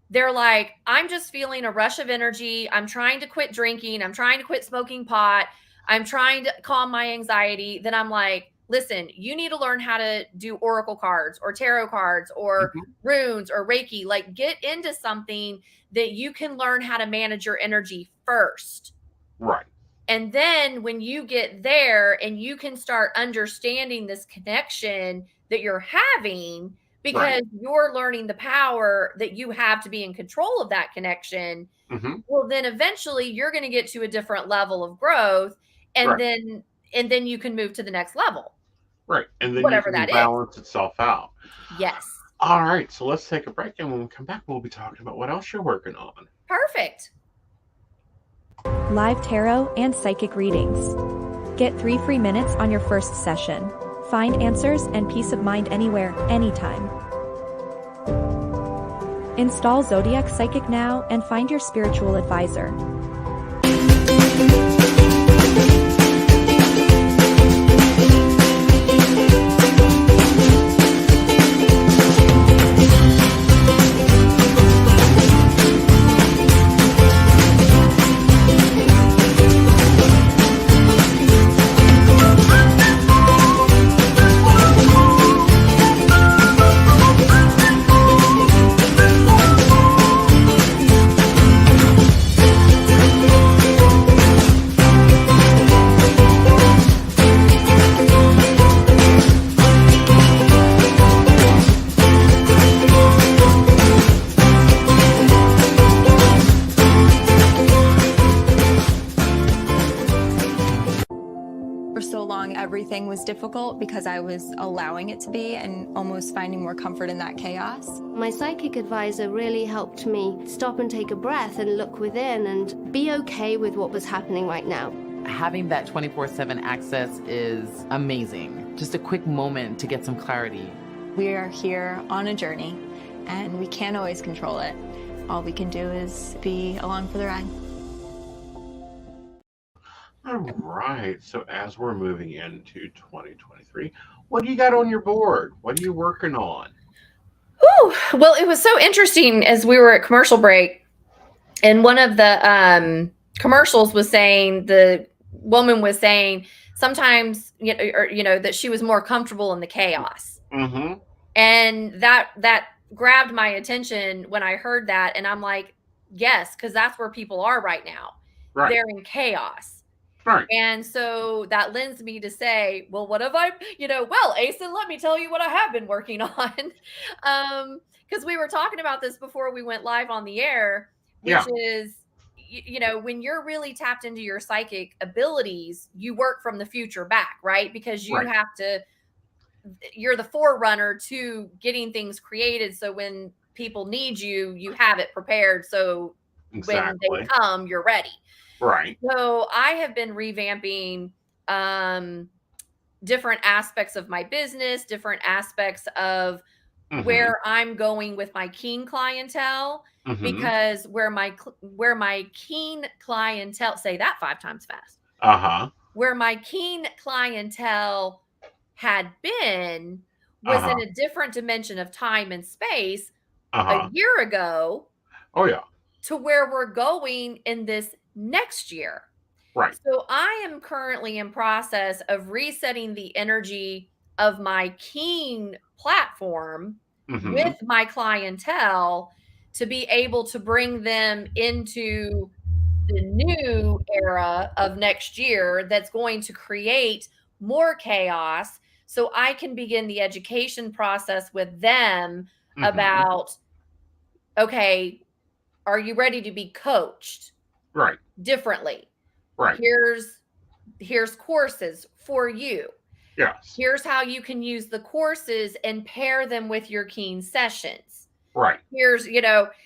they're like, I'm just feeling a rush of energy, I'm trying to quit drinking, I'm trying to quit smoking pot, I'm trying to calm my anxiety, then I'm like, listen, you need to learn how to do oracle cards or tarot cards or runes or Reiki. Get into something that you can learn how to manage your energy first.
Right.
And then when you get there and you can start understanding this connection that you're having because you're learning the power that you have to be in control of that connection. Well, then eventually you're going to get to a different level of growth, and then you can move to the next level.
Right. And then
whatever
you can
that is.
balance itself out.
Yes.
All right. So let's take a break. And when we come back, we'll be talking about what else you're working on.
Perfect.
Live tarot and psychic readings. Get 3 free minutes on your first session. Find answers and peace of mind anywhere, anytime. Install Zodiac Psychic now and find your spiritual advisor.
For so long, everything was difficult because I was allowing it to be and almost finding more comfort in that chaos.
My psychic advisor really helped me stop and take a breath and look within and be okay with what was happening right now.
Having that 24/7 access is amazing. Just a quick moment to get some clarity.
We are here on a journey, and we can't always control it. All we can do is be along for the ride.
All right. So as we're moving into 2023, what do you got on your board? What are you working on?
Ooh, well, it was so interesting as we were at commercial break, and one of the commercials was saying, the woman was saying sometimes, that she was more comfortable in the chaos. And that grabbed my attention when I heard that. And I'm like, yes, because that's where people are right now. They're in chaos. And so that lends me to say, well, what have I, well, Aeson, let me tell you what I have been working on. Because we were talking about this before we went live on the air, which is, when you're really tapped into your psychic abilities, you work from the future back, right? Because you have to, you're the forerunner to getting things created. So when people need you, you have it prepared. So when they come, you're ready.
Right.
So I have been revamping different aspects of my business, different aspects of where I'm going with my keen clientele, because where my keen clientele, say that 5 times fast. Where my keen clientele had been was in a different dimension of time and space a year ago.
Oh yeah.
To where we're going in this next year.
Right.
So I am currently in process of resetting the energy of my keen platform with my clientele to be able to bring them into the new era of next year that's going to create more chaos, so I can begin the education process with them about, okay, are you ready to be coached?
Right.
Differently.
Right.
Here's courses for you.
Yes.
Here's how you can use the courses and pair them with your keen sessions.
Right.
Here's,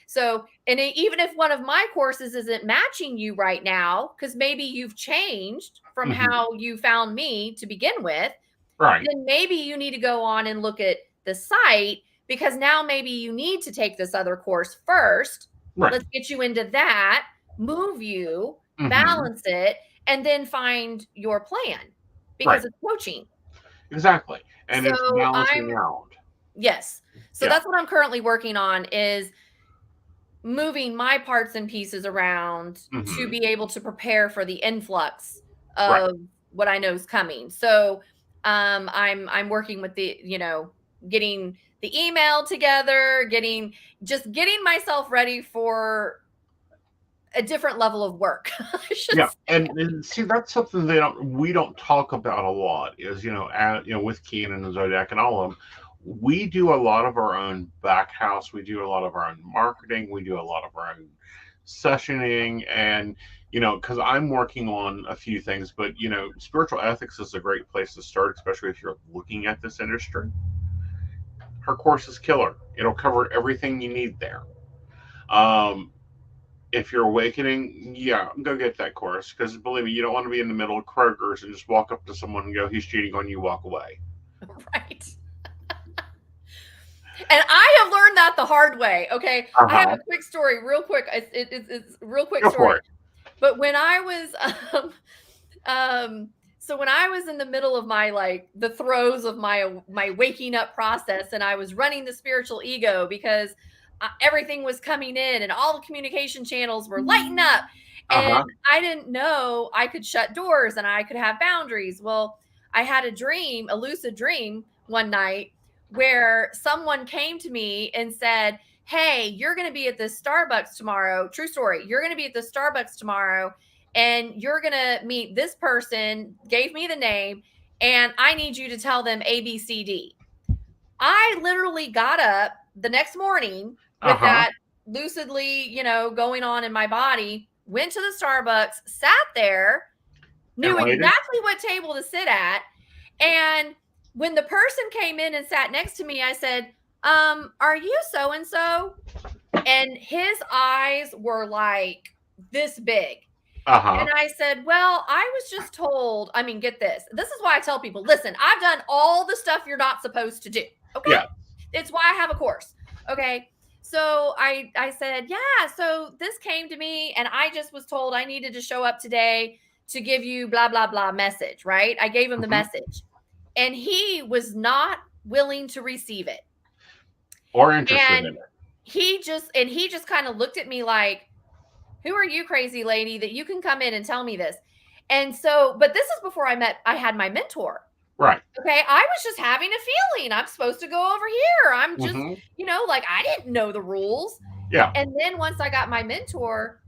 so, and even if one of my courses isn't matching you right now, because maybe you've changed from how you found me to begin with, then maybe you need to go on and look at the site, because now maybe you need to take this other course first. Let's get you into that, move you, balance it, and then find your plan, because it's coaching.
Exactly. And so it's balancing out.
Yes. So that's what I'm currently working on, is moving my parts and pieces around to be able to prepare for the influx of what I know is coming. So I'm working with the, getting the email together, getting myself ready for a different level of work.
And see, that's something we don't talk about a lot, is with Keen and the Zodiac and all of them, we do a lot of our own back house. We do a lot of our own marketing. We do a lot of our own sessioning. And, because I'm working on a few things, but, spiritual ethics is a great place to start, especially if you're looking at this industry. Her course is killer. It'll cover everything you need there. Um, if you're awakening, yeah, go get that course, because believe me, you don't want to be in the middle of Kroger's and just walk up to someone and go, he's cheating on you, walk away.
Right. And I have learned that the hard way. Okay. I have a quick story, real quick. It's a real quick
Go
story.
for it.
But when I was, so when I was in the middle of my, the throes of my waking up process, and I was running the spiritual ego because everything was coming in and all the communication channels were lighting up, and I didn't know I could shut doors and I could have boundaries. Well, I had a lucid dream one night where someone came to me and said, hey, you're going to be at this Starbucks tomorrow. True story. You're going to be at the Starbucks tomorrow and you're going to meet this person, gave me the name, and I need you to tell them A, B, C, D. I literally got up the next morning with that lucidly, going on in my body, went to the Starbucks, sat there, knew exactly what table to sit at. And when the person came in and sat next to me, I said, are you so-and-so? And his eyes were like this big. And I said, well, I was just told, get this. This is why I tell people, listen, I've done all the stuff you're not supposed to do. Okay. Yeah. It's why I have a course. Okay. So I said, yeah, so this came to me and I just was told I needed to show up today to give you blah, blah, blah message, right? I gave him the message and he was not willing to receive it.
Or interested in it.
He just kind of looked at me like, who are you, crazy lady, that you can come in and tell me this? And so, but this is before I had my mentor.
Right.
Okay. I was just having a feeling I'm supposed to go over here. I'm just, I didn't know the rules.
Yeah.
And then once I got my mentor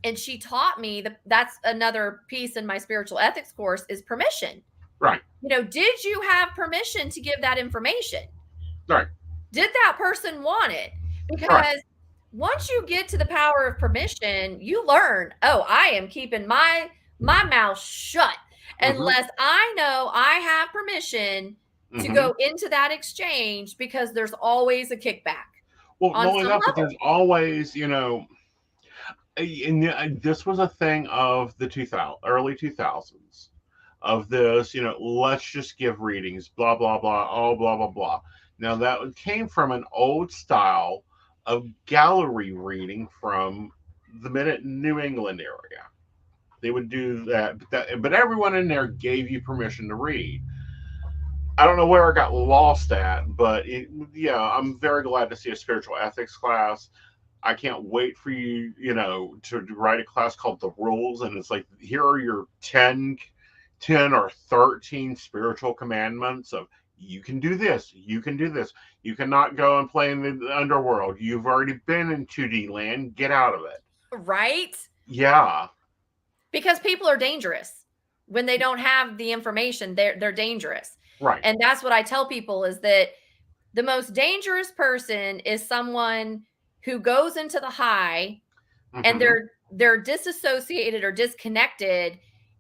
and she taught me that's another piece in my spiritual ethics course is permission.
Right.
Did you have permission to give that information?
Right.
Did that person want it? Because once you get to the power of permission, you learn, I am keeping my mouth shut unless I know I have permission to go into that exchange, because there's always a kickback.
Well, not only that, but there's always, and this was a thing of the early 2000s of this, let's just give readings, blah, blah, blah, all blah, blah, blah. Now that came from an old style of gallery reading from the New England area. They would do that, but everyone in there gave you permission to read. I don't know where I got lost at, but I'm very glad to see a spiritual ethics class. I can't wait for you, to write a class called The Rules, and it's like, here are your 10 or 13 spiritual commandments of, you can do this, you can do this, you cannot go and play in the underworld, you've already been in 2D land, get out of it.
Right?
Yeah.
Because people are dangerous. When they don't have the information, they're dangerous.
Right.
And that's what I tell people, is that the most dangerous person is someone who goes into the high and they're disassociated or disconnected,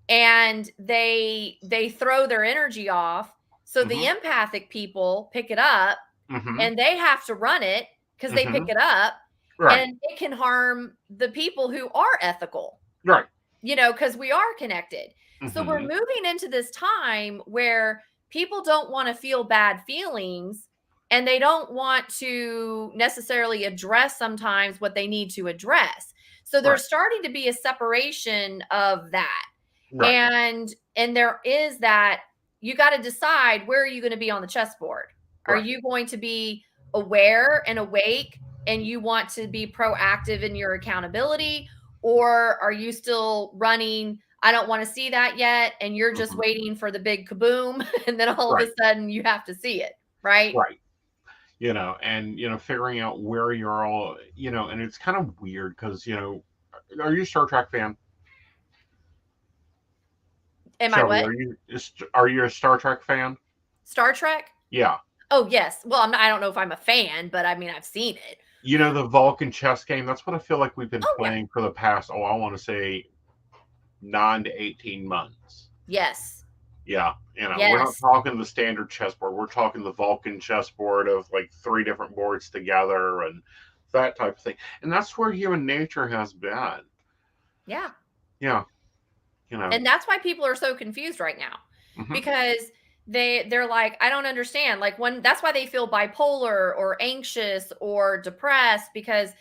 and they throw their energy off. So the empathic people pick it up and they have to run it because they pick it up, and it can harm the people who are ethical.
Right.
Because we are connected. So we're moving into this time where people don't want to feel bad feelings, and they don't want to necessarily address sometimes what they need to address. So there's starting to be a separation of that. Right. And there is that, you got to decide, where are you going to be on the chessboard? Are you going to be aware and awake, and you want to be proactive in your accountability? Or are you still running, I don't want to see that yet, and you're just waiting for the big kaboom, and then all of a sudden you have to see it, right?
Right. And, figuring out where you're all, and it's kind of weird because, are you a Star Trek fan?
Am I what?
Are you a Star Trek fan?
Star Trek?
Yeah.
Oh, yes. Well, I don't know if I'm a fan, but I mean, I've seen it.
You know, the Vulcan chess game, that's what I feel like we've been
Oh, yeah.
playing for the past, I want to say 9 to 18 months.
Yes.
Yeah. We're not
Yes.
talking the standard chessboard. We're talking the Vulcan chessboard of like 3 different boards together and that type of thing. And that's where human nature has been.
Yeah.
Yeah.
And that's why people are so confused right now,
Mhm.
because they're like, I don't understand. Like, that's why they feel bipolar or anxious or depressed, because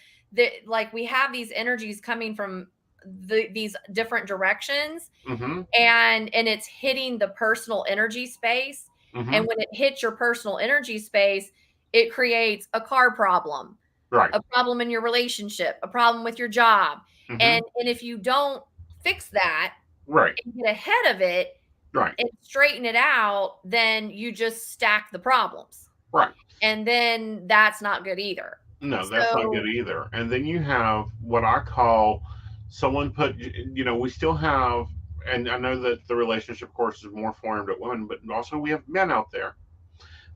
like we have these energies coming from these different directions,
Mhm.
and it's hitting the personal energy space. And
Mhm.
when it hits your personal energy space, it creates a car problem,
Right.
a problem in your relationship, a problem with your job.
Mhm.
And if you don't fix that
Right.
and get ahead of it
Right.
and straighten it out, then you just stack the problems.
Right.
And then that's not good either.
No, that's not good
So,
either. And then you have what I call someone put, we still have, and I know that the relationship course is more formed at women, but also we have men out there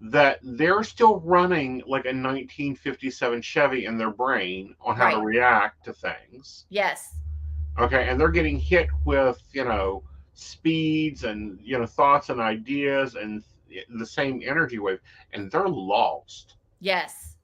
that they're still running like a 1957 Chevy in their brain on how to
right.
react to things.
Yes.
Okay. And they're getting hit with, speeds and, thoughts and ideas and the same energy wave, and they're lost.
Yes.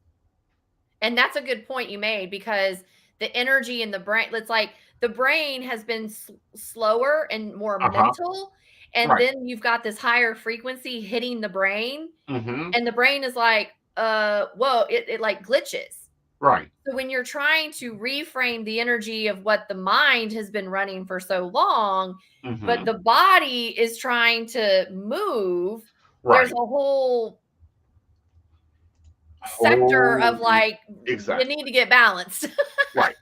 And that's a good point you made, because the energy in the brain, it's like the brain has been slower and more
Uh huh.
mental. And
Right.
then you've got this higher frequency hitting the brain,
Mm-hmm.
and the brain is like, whoa, it like glitches.
Right.
So when you're trying to reframe the energy of what the mind has been running for so long, but
Mm-hmm.
the body is trying to move, there's
Right.
a whole sector
Oh,
of like, you
exactly.
need to get balanced.
Right.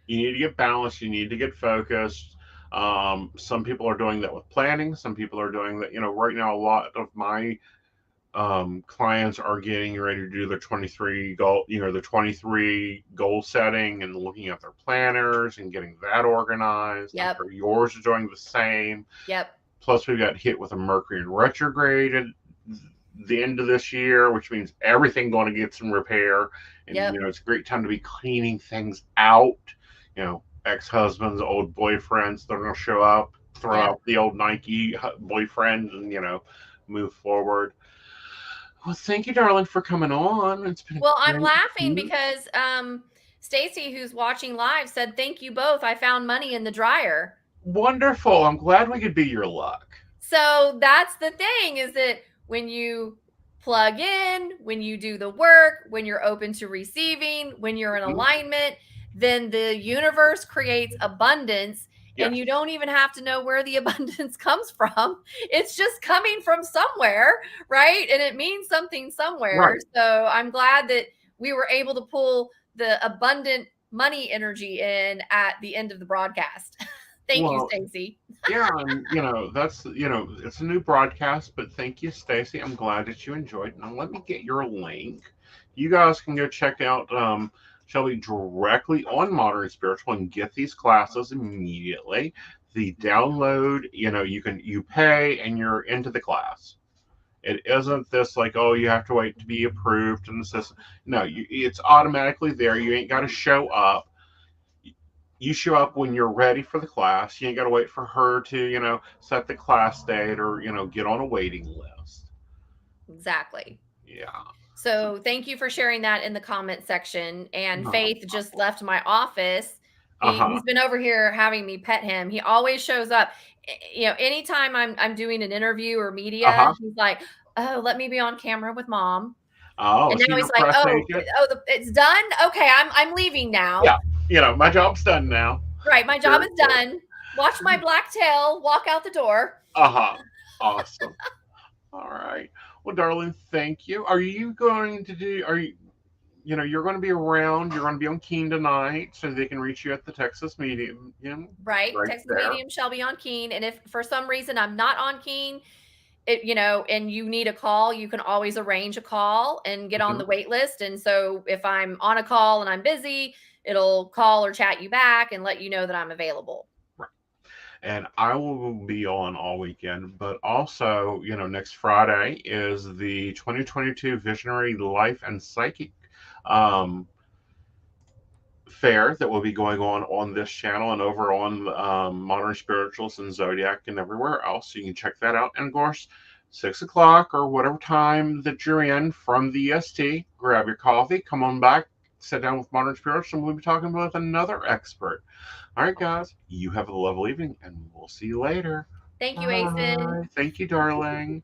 You need to get balanced. You need to get focused. Some people are doing that with planning. Some people are doing that. Right now, a lot of my clients are getting ready to do their 23 goal, the 23 goal setting and looking at their planners and getting that organized. I'm
Yep.
sure yours are doing the same.
Yep.
Plus, we got hit with a Mercury in retrograde at the end of this year, which means everything going to get some repair. And
Yep.
it's a great time to be cleaning things out. Ex-husbands, old boyfriends, they're going to show up, throw
Yep.
out the old Nike boyfriend, and move forward. Well, thank you, darling, for coming on. It's been
Well, I'm
great.
laughing because Stacy, who's watching live, said, "Thank you both. I found money in the dryer."
Wonderful. I'm glad we could be your luck.
So that's the thing, is that when you plug in, when you do the work, when you're open to receiving, when you're in alignment, then the universe creates abundance.
Yes.
And you don't even have to know where the abundance comes from. It's just coming from somewhere, right? And it means something somewhere.
Right.
So I'm glad that we were able to pull the abundant money energy in at the end of the broadcast. Thank you, Stacy.
Yeah, and that's it's a new broadcast, but thank you, Stacy. I'm glad that you enjoyed. Now let me get your link. You guys can go check out Shelby directly on Modern Spiritual and get these classes immediately. The download, you pay and you're into the class. It isn't this like, oh, you have to wait to be approved in the system. No, it's automatically there. You ain't got to show up. You show up when you're ready for the class. You ain't got to wait for her to, set the class date or, get on a waiting list.
Exactly.
Yeah.
So thank you for sharing that in the comment section. And Faith just left my office. He's been over here having me pet him. He always shows up. Anytime I'm doing an interview or media, he's like, "Oh, let me be on camera with mom."
Oh,
and now he's like, "Oh, it's done. Okay, I'm leaving now."
Yeah, my job's done now.
Right, my job is done. Watch my black tail walk out the door.
Awesome. All right. Well, darling, thank you. Are you going to do? You're going to be around. You're going to be on Keen tonight, so they can reach you at the Texas Medium.
Right, Texas Medium Shelby on Keen. And if for some reason I'm not on Keen, and you need a call, you can always arrange a call and get on the wait list. And so if I'm on a call and I'm busy, it'll call or chat you back and let you know that I'm available.
Right. And I will be on all weekend. But also, next Friday is the 2022 Visionary Life and Psychic um, fair that will be going on this channel and over on Modern Spirituals and Zodiac and everywhere else. So you can check that out. And of course, 6 o'clock or whatever time that you're in from the EST, grab your coffee, come on back, sit down with Modern Spirituals, and we'll be talking with another expert. All right, guys, you have a lovely evening, and we'll see you later.
Thank you, Aeson.
Bye. Thank you, darling.